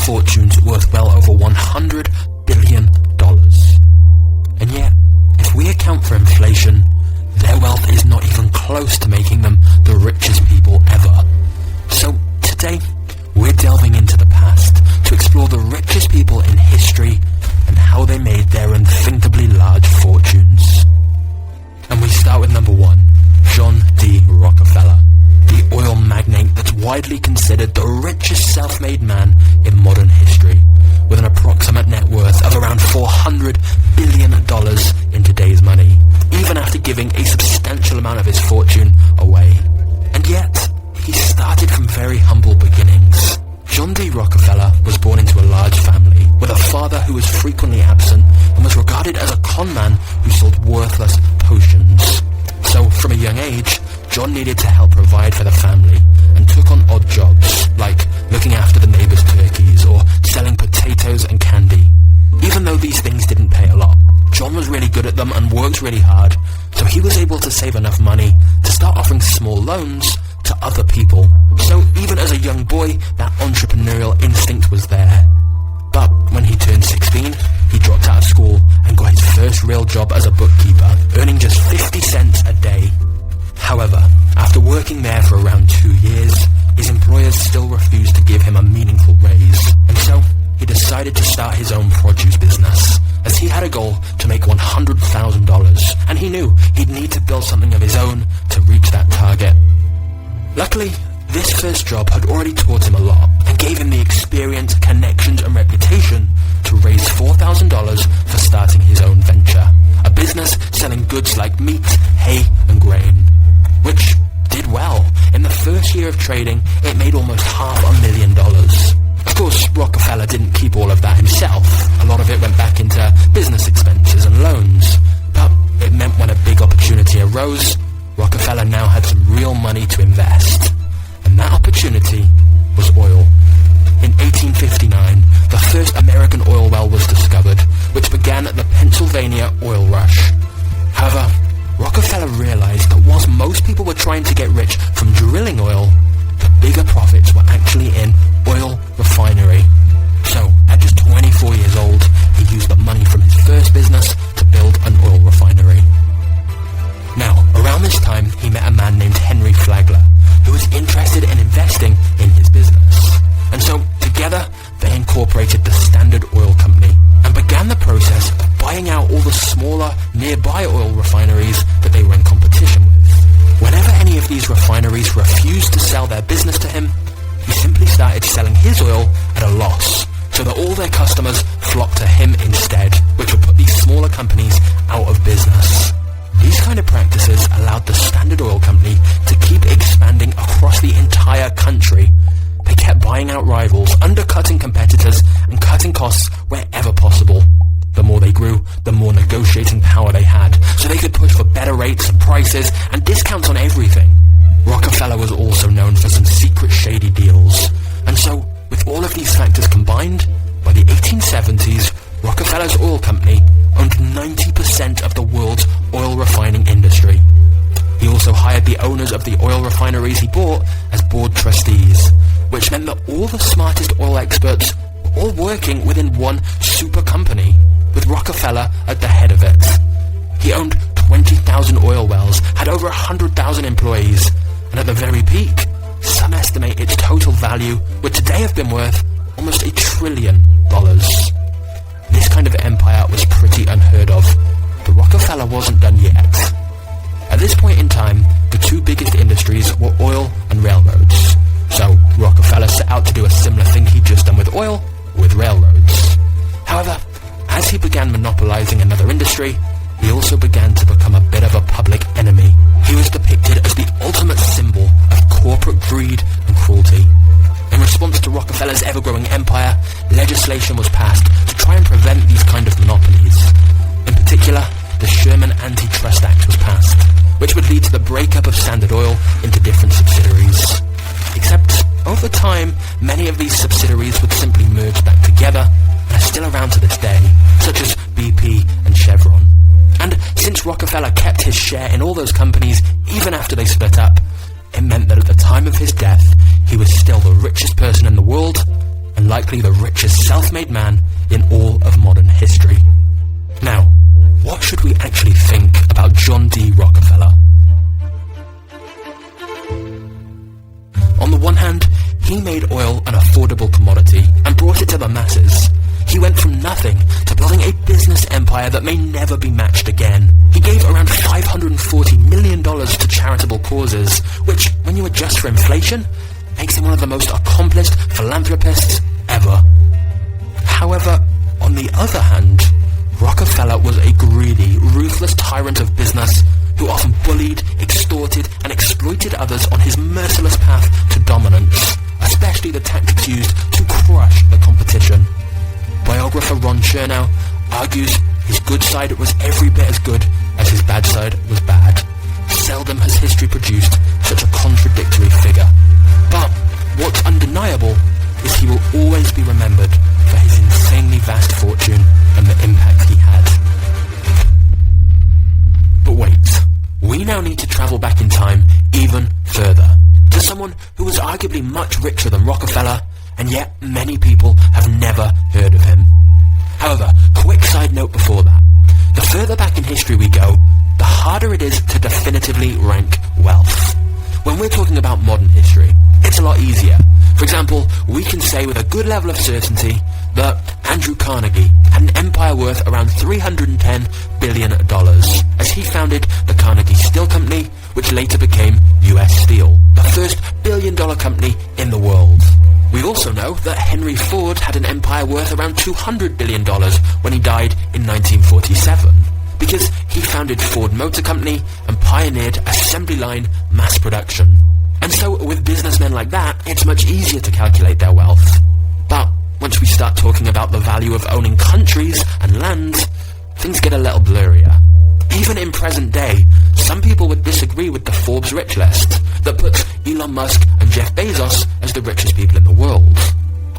fortunes worth well over $100 billion. And yet, if we account for inflation, their wealth is not even close to making them the richest people ever. So today, we're delving into the past to explore the richest people in history and how they made their unthinkably large fortunes. And we start with number 1, John D. Rockefeller, the oil magnate that's widely considered the richest self-made man in modern history, with an approximate net worth of around $400 billion in today's money, even after giving a substantial amount of his fortune away. And yet, he started from very humble beginnings. John D. Rockefeller was born into a large family, with a father who was frequently absent and was regarded as a con man who sold worthless potions. So, from a young age, John needed to help provide for the family and took on odd jobs, like looking after the neighbors' turkeys or selling potatoes and candy. Even though these things didn't pay a lot, John was really good at them and worked really hard, so he was able to save enough money to start offering small loans to other people. So even as a young boy, that entrepreneurial instinct was there. But when he turned 16, he dropped out of school and got his first real job as a bookkeeper, earning just 50 cents a day. However, after working there for around 2 years, his employers still refused to give him a meaningful raise, and so he decided to start his own produce business, as he had a goal to make $100,000, and he knew he'd need to build something of his own to reach that target. Luckily, this first job had already taught him a lot, and gave him the experience, connections, and reputation to raise $4,000 for starting his own venture, a business selling goods like meat, hay, and grain, which did well. In the first year of trading, it made almost $500,000. Of course, Rockefeller didn't keep all of that himself. A lot of it went back into business expenses and loans. But it meant when a big opportunity arose, Rockefeller now had some real money to invest. And that opportunity was oil. In 1859, the first American oil well was discovered, which began the Pennsylvania Oil Rush. However, Rockefeller realized that whilst most people were trying to get rich from drilling oil, the bigger profits were actually in oil refinery. So, at just 24 years old, he used the money from his first business to build an oil refinery. Now, around this time, he met a man named Henry Flagler, who was interested in investing in his business. And so, together, they incorporated the Standard Oil Company and began the process of buying out all the smaller, nearby oil refineries that they were in competition with. Whenever any of these refineries refused to sell their business to him, he simply started selling his oil at a loss, so that all their customers flocked to him instead, which would put these smaller companies out of business. These kind of practices allowed the Standard Oil Company to keep expanding across the entire country. They kept buying out rivals, undercutting competitors, and cutting costs wherever possible. The more they grew, the more negotiating power they had, so they could push for better rates and prices and discounts on everything. Rockefeller was also known for some secret shady deals. And so, with all of these factors combined, by the 1870s, Rockefeller's oil company owned 90% of the world's oil refining industry. He also hired the owners of the oil refineries he bought as board trustees, which meant that all the smartest oil experts were all working within one super company, with Rockefeller at the head of it. He owned 20,000 oil wells, had over 100,000 employees, and at the very peak, some estimate its total value would today have been worth almost $1 trillion. This kind of empire was pretty unheard of, but Rockefeller wasn't done yet. At this point in time, the two biggest industries were oil and railroads. So Rockefeller set out to do a similar thing he'd just done with oil, with railroads. However, as he began monopolizing another industry, he also began to become a bit of a public enemy. He was depicted as the ultimate symbol of corporate greed and cruelty. In response to Rockefeller's ever-growing empire, legislation was passed to try and prevent these kind of monopolies. In particular, the Sherman Antitrust Act was passed, which would lead to the breakup of Standard Oil into different subsidiaries. Except, over time, many of these subsidiaries would simply merge back together and are still around to this day, such as BP and Chevron. And since Rockefeller kept his share in all those companies even after they split up, it meant that at the time of his death, he was still the richest person in the world and likely the richest self-made man in all of modern history. Now, what should we actually think about John D. Rockefeller? On the one hand, he made oil an affordable commodity and brought it to the masses. He went from nothing to building a business empire that may never be matched again. He gave around $540 million to charitable causes, which, when you adjust for inflation, makes him one of the most accomplished philanthropists ever. However, on the other hand, Rockefeller was a greedy, ruthless tyrant of business who often bullied, extorted, and exploited others on his merciless path to dominance, especially the tactics used to crush the competition. Biographer Ron Chernow argues his good side was every bit as good as his bad side was bad. Seldom has history produced such a contradictory figure. But what's undeniable is he will always be remembered for his insanely vast fortune and the impact he had. But wait, we now need to travel back in time even further, to someone who was arguably much richer than Rockefeller, and yet many people have never heard of him. However, quick side note before that. The further back in history we go, the harder it is to definitively rank wealth. When we're talking about modern history, it's a lot easier. For example, we can say with a good level of certainty that Andrew Carnegie had an empire worth around $310 billion, as he founded the Carnegie Steel Company, which later became US Steel, the first billion-dollar company in the world. We also know that Henry Ford had an empire worth around $200 billion when he died in 1947, because he founded Ford Motor Company and pioneered assembly line mass production. And so with businessmen like that, it's much easier to calculate their wealth. But once we start talking about the value of owning countries and lands, things get a little blurrier. Even in present day, some people would disagree with the Forbes rich list that puts Elon Musk and Jeff Bezos as the richest people in the world.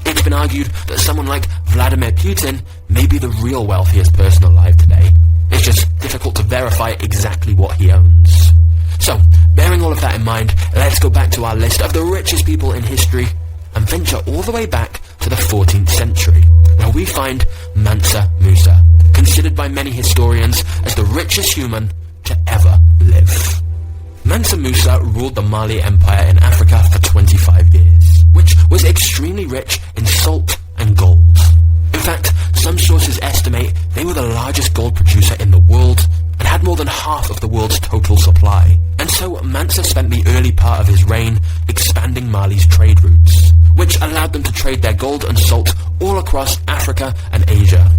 It's been argued that someone like Vladimir Putin may be the real wealthiest person alive today. It's just difficult to verify exactly what he owns. So, bearing all of that in mind, let's go back to our list of the richest people in history and venture all the way back to the 14th century, where we find Mansa Musa, considered by many historians as the richest human to ever live. Mansa Musa ruled the Mali Empire in Africa for 25 years, which was extremely rich in salt and gold. In fact, some sources estimate they were the largest gold producer in the world and had more than half of the world's total supply. And so Mansa spent the early part of his reign expanding Mali's trade routes, which allowed them to trade their gold and salt all across Africa and Asia.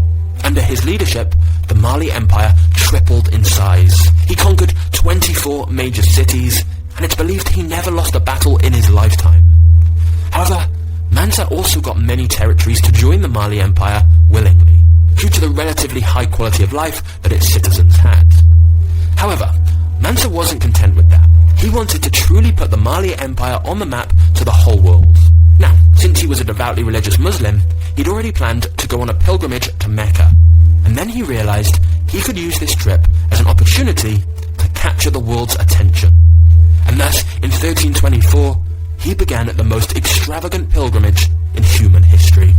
Under his leadership, the Mali Empire tripled in size. He conquered 24 major cities, and it's believed he never lost a battle in his lifetime. However, Mansa also got many territories to join the Mali Empire willingly, due to the relatively high quality of life that its citizens had. However, Mansa wasn't content with that. He wanted to truly put the Mali Empire on the map to the whole world. Now, since he was a devoutly religious Muslim, he'd already planned to go on a pilgrimage to Mecca, and then he realized he could use this trip as an opportunity to capture the world's attention. And thus, in 1324, he began the most extravagant pilgrimage in human history.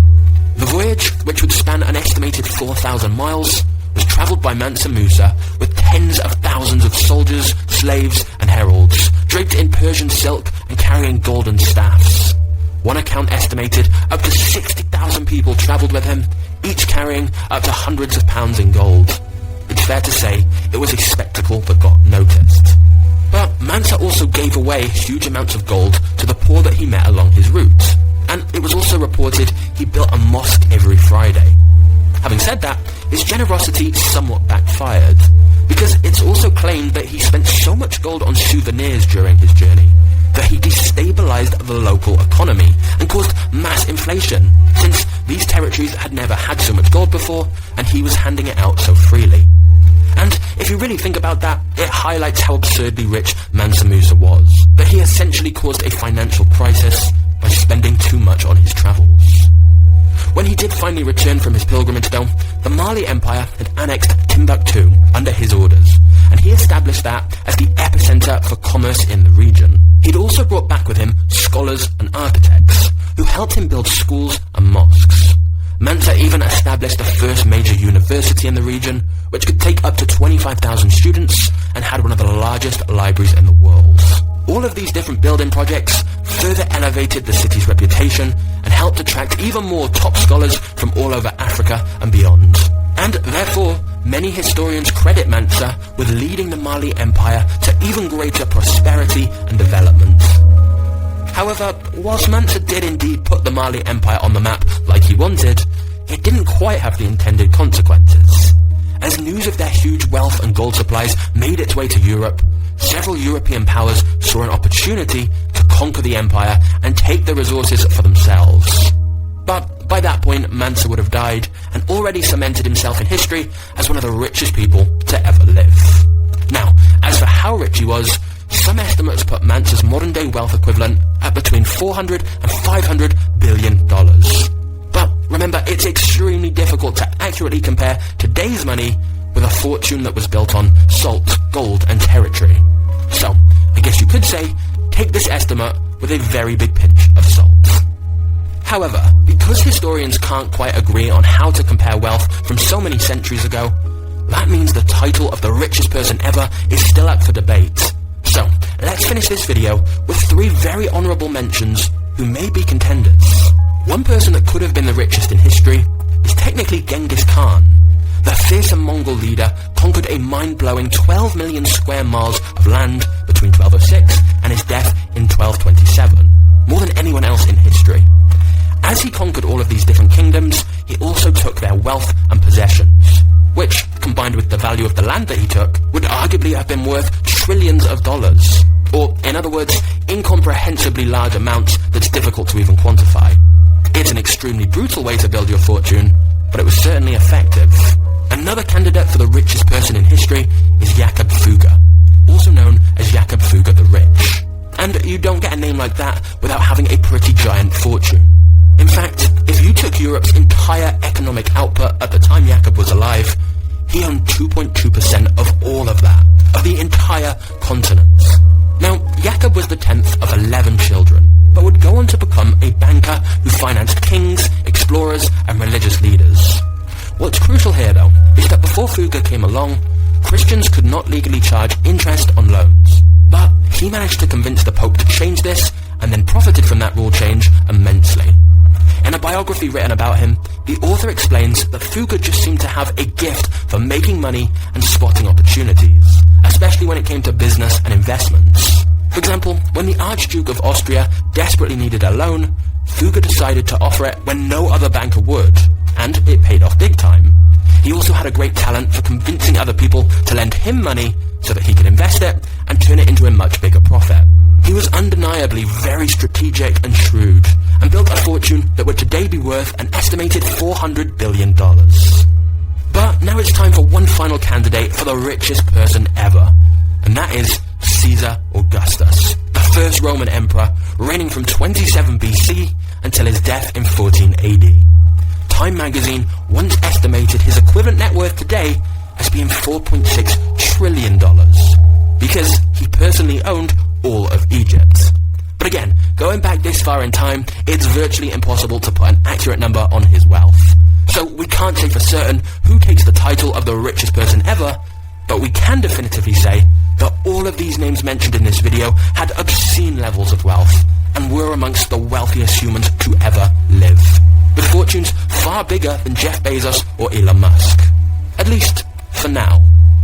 The voyage, which would span an estimated 4,000 miles, was travelled by Mansa Musa with tens of thousands of soldiers, slaves, and heralds, draped in Persian silk and carrying golden staffs. One account estimated up to 60,000 people travelled with him, each carrying up to hundreds of pounds in gold. It's fair to say it was a spectacle that got noticed. But Mansa also gave away huge amounts of gold to the poor that he met along his route, and it was also reported he built a mosque every Friday. Having said that, his generosity somewhat backfired, because it's also claimed that he spent so much gold on souvenirs during his journey that he destabilized the local economy and caused mass inflation, since these territories had never had so much gold before and he was handing it out so freely. And if you really think about that, it highlights how absurdly rich Mansa Musa was, that he essentially caused a financial crisis by spending too much on his travels. When he did finally return from his pilgrimage though, the Mali Empire had annexed Timbuktu under his orders, and he established that as the epicenter for commerce in the region. He'd also brought back with him scholars and architects, who helped helped him build schools and mosques. Mansa even established the first major university in the region, which could take up to 25,000 students and had one of the largest libraries in the world. All of these different building projects further elevated the city's reputation and helped attract even more top scholars from all over Africa and beyond. And therefore, many historians credit Mansa with leading the Mali Empire to even greater prosperity and development. However, whilst Mansa did indeed put the Mali Empire on the map like he wanted, it didn't quite have the intended consequences. As news of their huge wealth and gold supplies made its way to Europe, several European powers saw an opportunity to conquer the empire and take the resources for themselves. But by that point, Mansa would have died and already cemented himself in history as one of the richest people to ever live. Now, as for how rich he was, some estimates put Mansa's modern-day wealth equivalent at between $400 and $500 billion. But remember, it's extremely difficult to accurately compare today's money with a fortune that was built on salt, gold, and territory. So, I guess you could say, take this estimate with a very big pinch of salt. However, because historians can't quite agree on how to compare wealth from so many centuries ago, that means the title of the richest person ever is still up for debate. So, let's finish this video with 3 very honourable mentions who may be contenders. One person that could have been the richest in history is technically Genghis Khan. The fearsome Mongol leader conquered a mind-blowing 12 million square miles of land between 1206 and his death in 1227, more than anyone else in history. As he conquered all of these different kingdoms, he also took their wealth and possessions, which, combined with the value of the land that he took, would arguably have been worth trillions of dollars. Or, in other words, incomprehensibly large amounts that's difficult to even quantify. It's an extremely brutal way to build your fortune, but it was certainly effective. Another candidate for the richest person in history is Jakob Fugger, also known as Jakob Fugger the Rich. And you don't get a name like that without having a pretty giant fortune. In fact, if you took Europe's entire economic output at the time Jakob was alive, he owned 2.2% of all of that, of the entire continent. Now, Jakob was the 10th of 11 children, but would go on to become a banker who financed kings, explorers, and religious leaders. What's crucial here, though, is that before Fugger came along, Christians could not legally charge interest on loans. But he managed to convince the Pope to change this, and then profited from that rule change immensely. In a biography written about him, the author explains that Fugger just seemed to have a gift for making money and spotting opportunities, especially when it came to business and investments. For example, when the Archduke of Austria desperately needed a loan, Fugger decided to offer it when no other banker would, and it paid off big time. He also had a great talent for convincing other people to lend him money so that he could invest it and turn it into a much bigger profit. He was undeniably very strategic and shrewd, and built a fortune that would today be worth an estimated $400 billion. But now it's time for one final candidate for the richest person ever, and that is Caesar Augustus, the first Roman emperor, reigning from 27 BC until his death in 14 AD. Time magazine once estimated his equivalent net worth today as being $4.6 trillion, because he personally owned all of Egypt. But again, going back this far in time, it's virtually impossible to put an accurate number on his wealth. So we can't say for certain who takes the title of the richest person ever, but we can definitively say that all of these names mentioned in this video had obscene levels of wealth, and were amongst the wealthiest humans to ever live, with fortunes far bigger than Jeff Bezos or Elon Musk. At least, for now.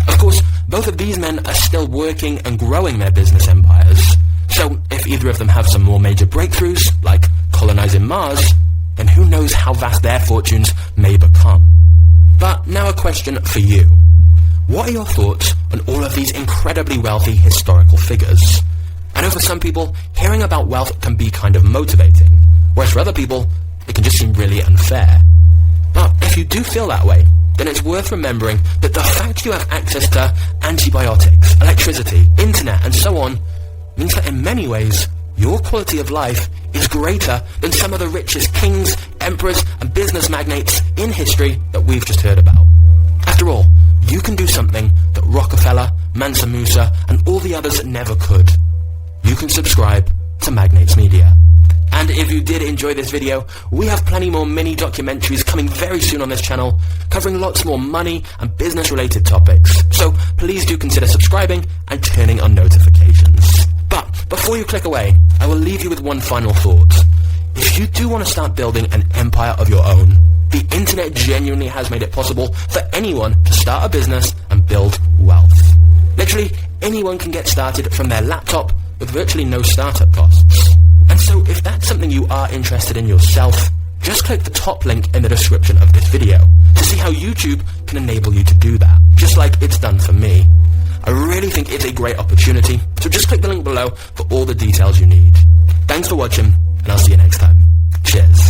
Of course, both of these men are still working and growing their business empires, so if either of them have some more major breakthroughs, like colonizing Mars, then who knows how vast their fortunes may become. But now a question for you. What are your thoughts on all of these incredibly wealthy historical figures? I know for some people, hearing about wealth can be kind of motivating, whereas for other people, it can just seem really unfair. But if you do feel that way, then it's worth remembering that the fact you have access to antibiotics, electricity, internet, and so on means that in many ways, your quality of life is greater than some of the richest kings, emperors, and business magnates in history that we've just heard about. After all, you can do something that Rockefeller, Mansa Musa, and all the others never could. You can subscribe to Magnates Media. And if you did enjoy this video, we have plenty more mini documentaries coming very soon on this channel, covering lots more money and business related topics. So please do consider subscribing and turning on notifications. But before you click away, I will leave you with one final thought. If you do want to start building an empire of your own, the internet genuinely has made it possible for anyone to start a business and build wealth. Literally, anyone can get started from their laptop with virtually no startup costs. And so if that's something you are interested in yourself, just click the top link in the description of this video to see how YouTube can enable you to do that, just like it's done for me. I really think it's a great opportunity, so just click the link below for all the details you need. Thanks for watching, and I'll see you next time. Cheers.